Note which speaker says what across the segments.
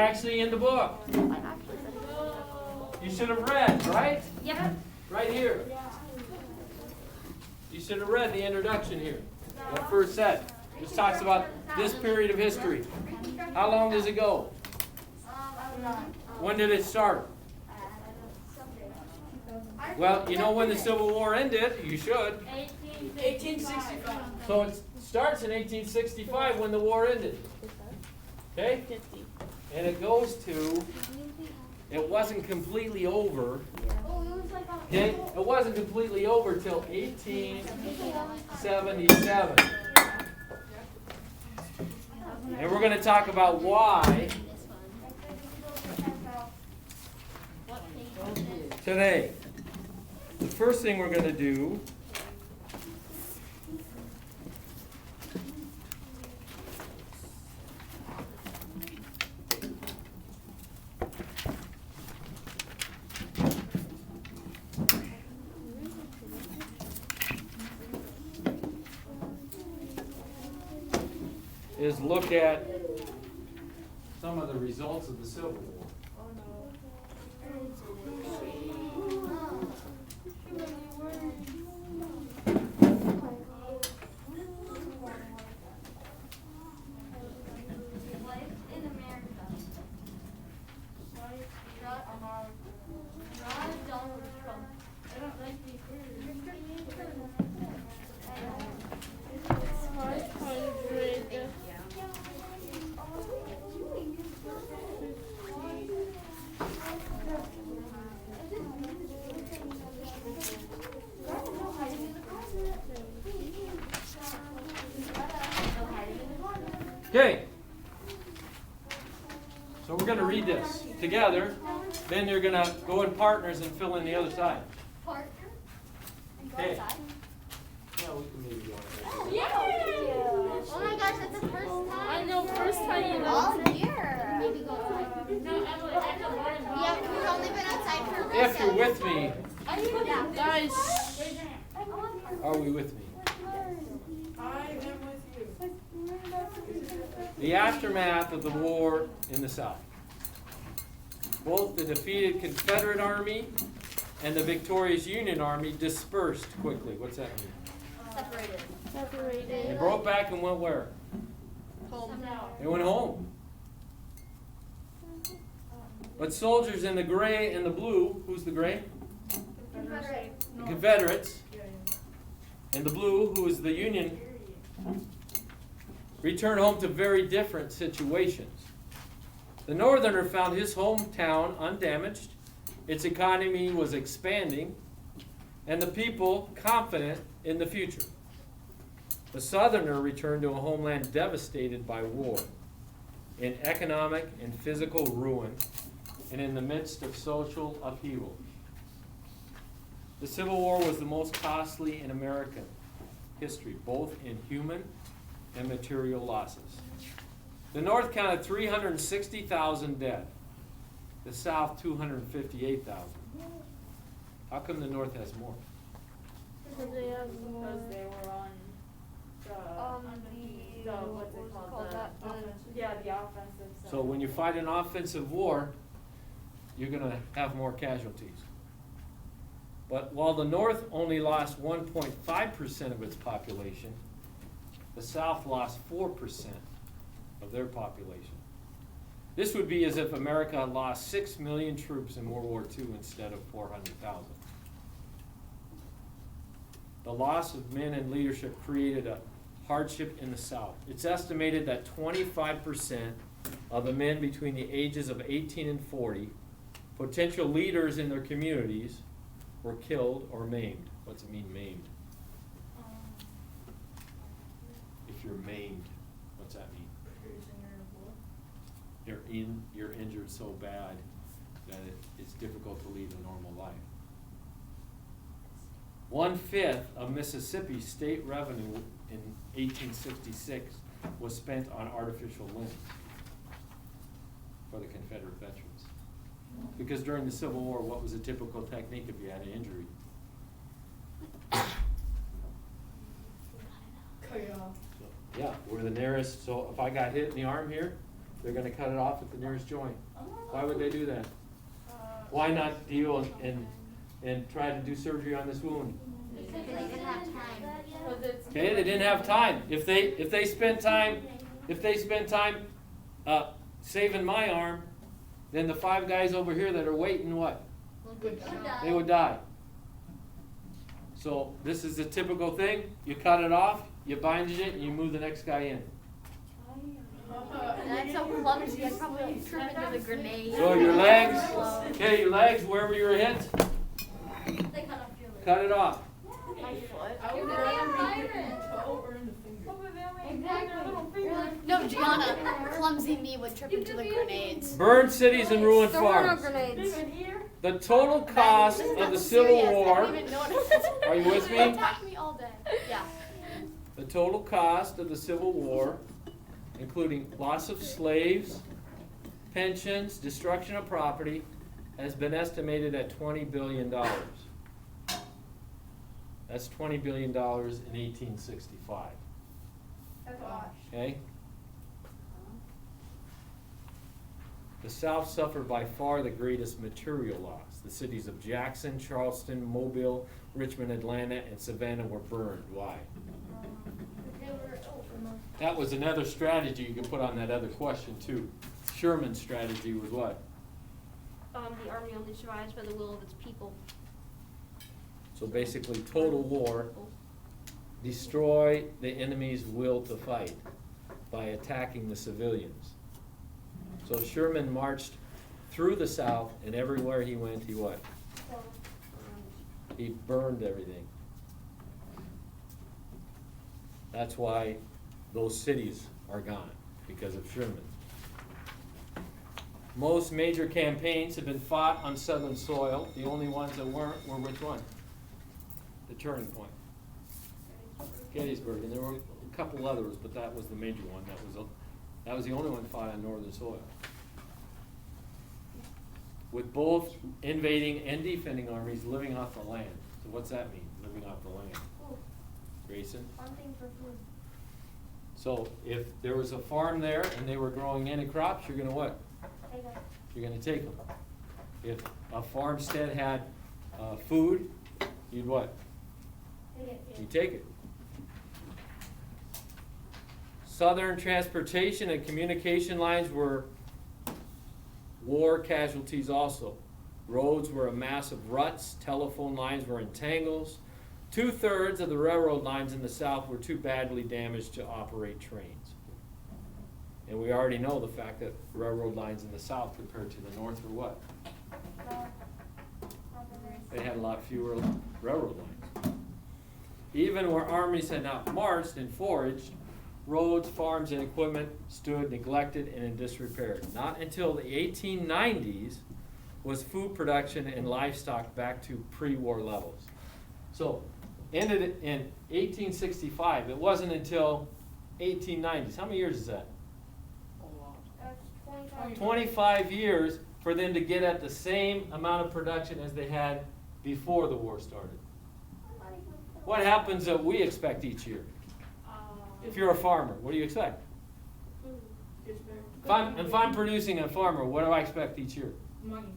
Speaker 1: actually in the book. You should have read, right?
Speaker 2: Yeah.
Speaker 1: Right here. You should have read the introduction here. What first said. It talks about this period of history. How long does it go? When did it start? Well, you know when the Civil War ended. You should.
Speaker 2: 1865.
Speaker 1: So it starts in 1865 when the war ended. Okay? And it goes to, it wasn't completely over. Okay? It wasn't completely over till 1877. And we're going to talk about why today. The first thing we're going to do is look at some of the results of the Civil War. Okay, so we're going to read this together, then you're going to go in partners and fill in the other side. Okay. Yeah, we can maybe go on.
Speaker 2: Oh my gosh, that's the first time.
Speaker 3: I know, first time you know.
Speaker 2: All year. Maybe go outside. Yeah, we've only been outside for
Speaker 1: If you're with me,
Speaker 3: Guys,
Speaker 1: are we with me?
Speaker 4: I am with you.
Speaker 1: The aftermath of the war in the South. Both the defeated Confederate Army and the victorious Union Army dispersed quickly. What's that mean?
Speaker 2: separated.
Speaker 1: They
Speaker 3: separated.
Speaker 1: broke back and went where?
Speaker 3: Home.
Speaker 1: They went home. But soldiers in the gray and the blue, who's the gray?
Speaker 2: Confederate.
Speaker 1: The Confederates. And the blue, who is the Union, returned home to very different situations. The Northerner found his hometown undamaged, its economy was expanding, and the people confident in the future. The Southerner returned to a homeland devastated by war, in economic and physical ruin, and in the midst of social upheaval. The Civil War was the most costly in American history, both in human and material losses. The North counted 360,000 dead. The South 258,000. How come the North has more?
Speaker 3: Because they have more.
Speaker 4: Because they were on the what's it called? The offensive side.
Speaker 1: So when you fight an offensive war, you're going to have more casualties. But while the North only lost 1.5% of its population, the South lost 4% of their population. This would be as if America had lost 6 million troops in World War II instead of 400,000. The loss of men in leadership created a hardship in the South. It's estimated that 25% of the men between the ages of 18 and 40, potential leaders in their communities, were killed or maimed. What's it mean, maimed? If you're maimed, what's that mean? You're injured so bad that it's difficult to lead a normal life. 1/5 of Mississippi's state revenue in 1866 was spent on artificial limbs for the Confederate veterans. Because during the Civil War, what was a typical technique if you had an injury?
Speaker 4: Cut it off.
Speaker 1: Yeah, we're the nearest. So if I got hit in the arm here, They're gonna cut it off at the nearest joint. Why would they do that? Why not deal and try to do surgery on this wound?
Speaker 2: Because they didn't have time.
Speaker 1: Okay, they didn't have time. If they spent time saving my arm, then the 5 guys over here that are waiting, what? They would die. So this is a typical thing. You cut it off, you bandage it, and you move the next guy in.
Speaker 2: That's so clumsy. I'd probably trip into the grenade.
Speaker 1: So your legs, wherever you're hit, cut it off.
Speaker 3: My foot.
Speaker 2: No, Gianna, clumsy me would trip into the grenades.
Speaker 1: Burned cities and ruined farms.
Speaker 3: grenades.
Speaker 1: The total cost of the Civil War, are you with me?
Speaker 2: Attack me all day. Yeah.
Speaker 1: The total cost of the Civil War, including loss of slaves, pensions, destruction of property, has been estimated at $20 billion. That's $20 billion in 1865.
Speaker 4: That's a lot.
Speaker 1: Okay? The South suffered by far the greatest material loss. The cities of Jackson, Charleston, Mobile, Richmond, Atlanta, and Savannah were burned. Why? That was another strategy you could put on that other question too. Sherman's strategy was what?
Speaker 3: The army only survives by the will of its people.
Speaker 1: So basically, total war, destroy the enemy's will to fight by attacking the civilians. So Sherman marched through the South, and everywhere he went, he what? He burned everything. That's why those cities are gone, because of Sherman. Most major campaigns have been fought on Southern soil. The only ones that weren't were which one? The Turning Point. Gettysburg, and there were a couple others, but that was the major one. That was the only one fought on Northern soil. With both invading and defending armies living off the land. So what's that mean, living off the land? Grayson?
Speaker 2: Hunting for food.
Speaker 1: So if there was a farm there and they were growing any crops, you're gonna what? You're gonna take them. If a farmstead had food, you'd what? You take it. Southern transportation and communication lines were war casualties also. Roads were a mass of ruts, telephone lines were in tangles. 2/3 of the railroad lines in the South were too badly damaged to operate trains. And we already know the fact that railroad lines in the South compared to the North were what? They had a lot fewer railroad lines. Even where armies had not marched and foraged, roads, farms, and equipment stood neglected and in disrepair. Not until the 1890s was food production and livestock back to pre-war levels. So, ended in 1865. It wasn't until 1890s. How many years is that? 25 years for them to get at the same amount of production as they had before the war started. What happens that we expect each year? If you're a farmer, what do you expect? If I'm producing a farmer, what do I expect each year?
Speaker 4: Money.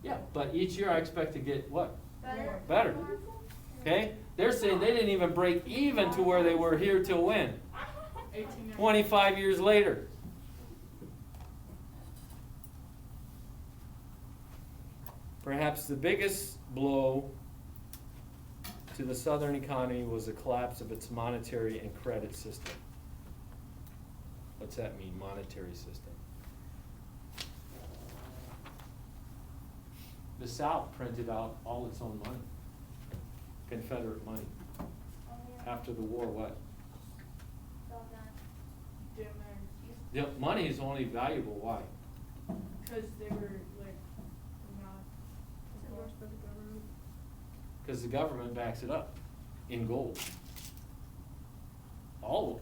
Speaker 1: Yeah, but each year I expect to get what?
Speaker 4: Better.
Speaker 1: Better. Okay? They're saying they didn't even break even to where they were here till when? 25 years later. Perhaps the biggest blow to the Southern economy was the collapse of its monetary and credit system. What's that mean, monetary system? The South printed out all its own money, Confederate money. After the war, what? The money is only valuable, why?
Speaker 4: Because they were like not.
Speaker 1: Because the government backs it up in gold.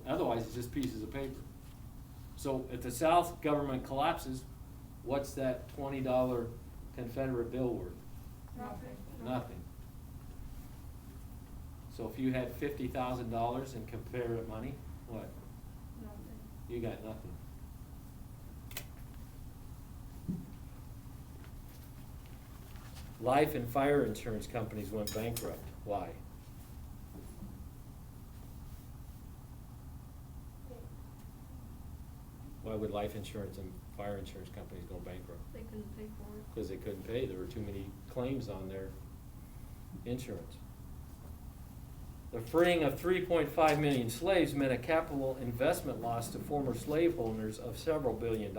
Speaker 1: Otherwise it's just pieces of paper. So if the South government collapses, what's that $20 Confederate bill worth? Nothing. So if you had $50,000 in Confederate money, what?
Speaker 4: Nothing.
Speaker 1: You got nothing. life and fire insurance companies went bankrupt. Why? Why would life insurance and fire insurance companies go bankrupt?
Speaker 3: They couldn't pay for it.
Speaker 1: Because they couldn't pay. There were too many claims on their insurance. The freeing of 3.5 million slaves meant a capital investment loss to former slaveholders of several $billions.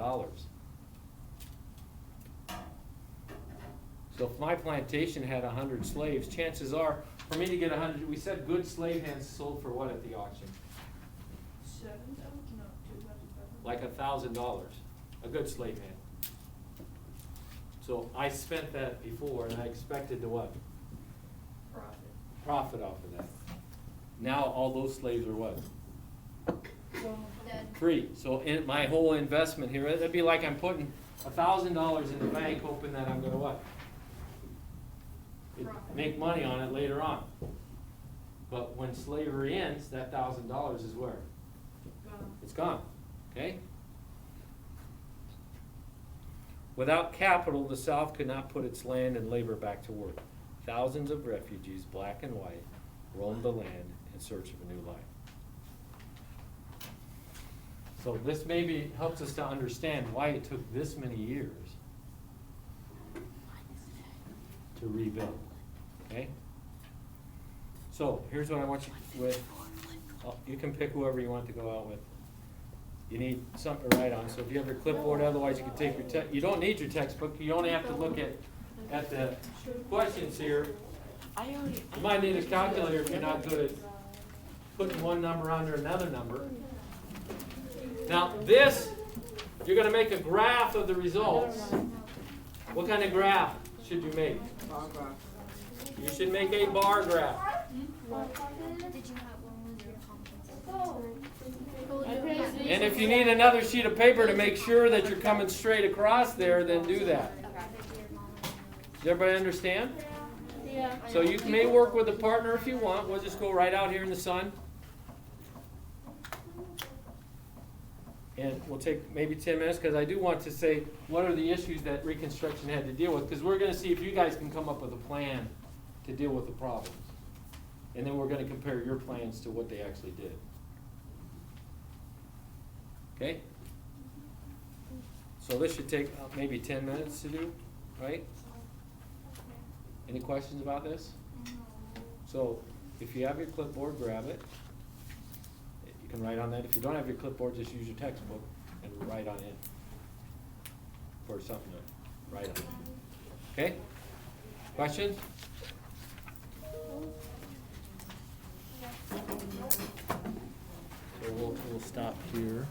Speaker 1: So if my plantation had 100 slaves, chances are, for me to get 100, we said good slave hands sold for what at the auction? Like $1,000, a good slave hand. So I spent that before, and I expected to what? Profit off of that. Now all those slaves are what?
Speaker 2: Dead.
Speaker 1: Free. So in my whole investment here, it'd be like I'm putting $1,000 in the bank, hoping that I'm gonna what? Make money on it later on. But when slavery ends, that $1,000 is where? It's gone. Okay? Without capital, the South could not put its land and labor back to work. Thousands of refugees, black and white, roamed the land in search of a new life. So this maybe helps us to understand why it took this many years to rebuild. Okay? So here's what I want you with. You can pick whoever you want to go out with. You need something to write on. So if you have your clipboard, otherwise you can take your you don't need your textbook. You only have to look at the questions here. You might need a calculator if you're not good at putting one number under another number. Now this, you're going to make a graph of the results. What kind of graph should you make?
Speaker 5: Bar graph.
Speaker 1: You should make a bar graph.
Speaker 2: Did you have one with your compensation?
Speaker 1: And if you need another sheet of paper to make sure that you're coming straight across there, then do that. Does everybody understand?
Speaker 2: Yeah.
Speaker 1: So you may work with a partner if you want. We'll just go right out here in the sun. And we'll take maybe 10 minutes because I do want to say what are the issues that Reconstruction had to deal with, because we're going to see if you guys can come up with a plan to deal with the problems. And then we're going to compare your plans to what they actually did. Okay? So this should take maybe 10 minutes to do, right? Any questions about this? So if you have your clipboard, grab it. You can write on that. If you don't have your clipboard, just use your textbook and write on it for something to write on. Okay? Questions? So we'll stop here.